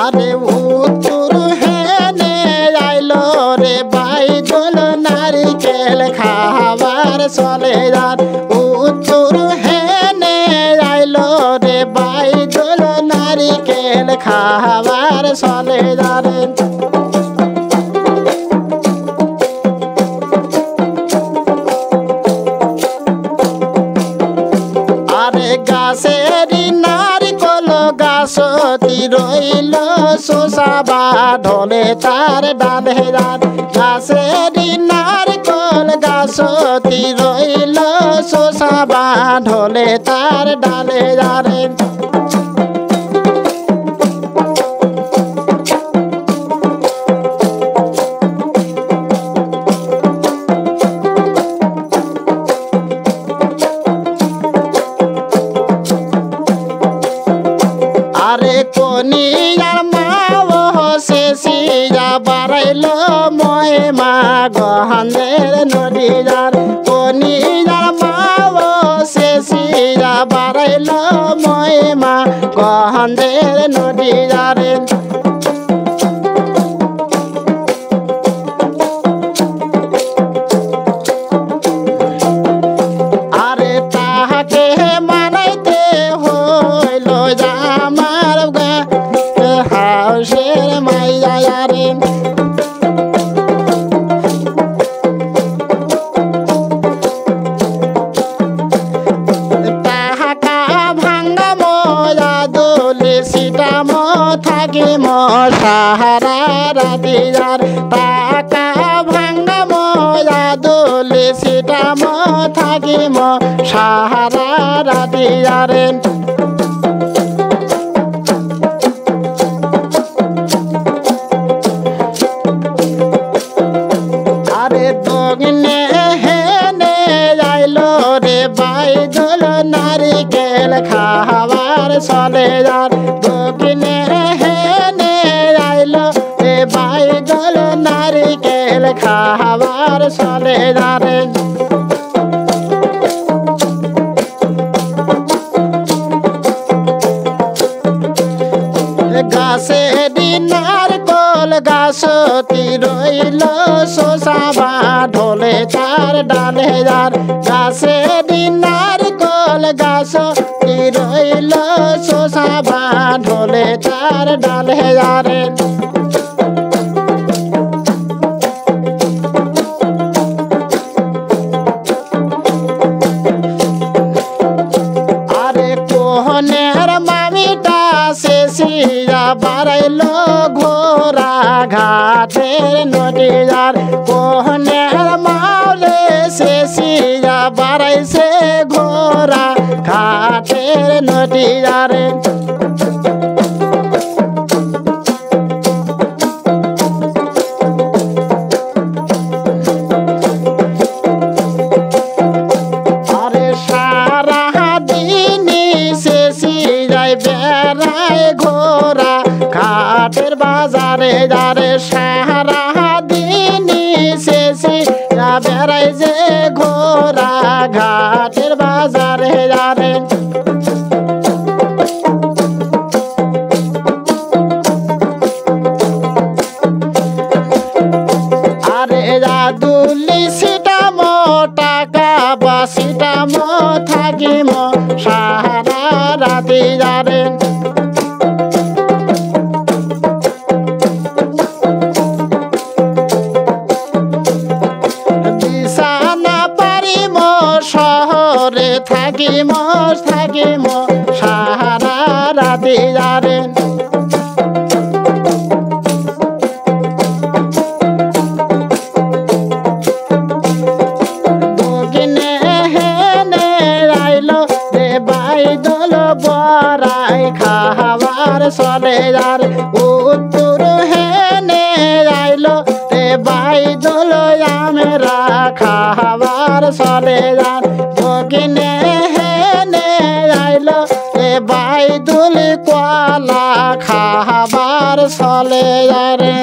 আরে উত্তর হেনে আইলো রে বাইদুল নারিকেল খাবার চলে যার উত্তর হেনে আইলো রে বাইদুল নারিকেল খাবার চলে যারে আরে গাছেরি নারিকল গাছতি রইল শোষাবা ঢলে তার ডালে যার গাছেরি নারিকল গাছতি রইল শোষাবা ঢলে তার ডালে যারে আরে কনিয়ার মাও শেষিয়া বাড়াইল মহিমা গহনের নদী যার কনিয়ার মাও শেষিয়া বাড়াইল মহিমা গহনের নদী যারে আরে তাহাকে মানাইতে হইল আমার হাউসের মাইয়া রে তাহাকা ভাঙ্গা ময়া দোলে সিটাম থাকি সাহারা রাতি যার তাকা ভাঙ্গা ময়া দোলে সিটাম থাকি সাহারা রাতি যারে আরে দগনে হেনে আইলো রে বাইদুল নারিকেল খাবার চলে যার দগনে হেনে আইলো রে বাইদুল নারিকেল খাবার চলে যারে গাছে নারকল গাছতি রইল শোষাবা ঢলে তার ডালে যার গাছে নারকল গাছতি রইল শোষাবা ঢলে তার ডালে যারে আরে কোহনের মামিটা শেষিয়া বাড়াইল ঘোরা ঘাটের নদী যার কোহনের মাওলে শেষিয়া বাড়াইছে ঘোরা ঘাটের নদী যারে আরে সারা দিনী শেষিয়ায় বেড়ায় ঘোরা ঘাটের বাজারে যারে সারা দিনী শেষিয়া বেড়ায় যে ঘোরা ঘাটের বাজারে যারে আরে জাদুলি সিটাম টাকা বা সিটাম থাকিম সাহারা রাতি যারে বিছানা পারিম শহরে থাকিম সাহারা রাতি যারে দগনে হেনে আইলো রে বাইদুল বড়াই খাবার চলে যার উত্তর হেনে আইলো রে বাইদুল আমরা খাবার চলে যার দগনে হেনে আইলো রে বাইদুল কলা খাবার চলে যারে।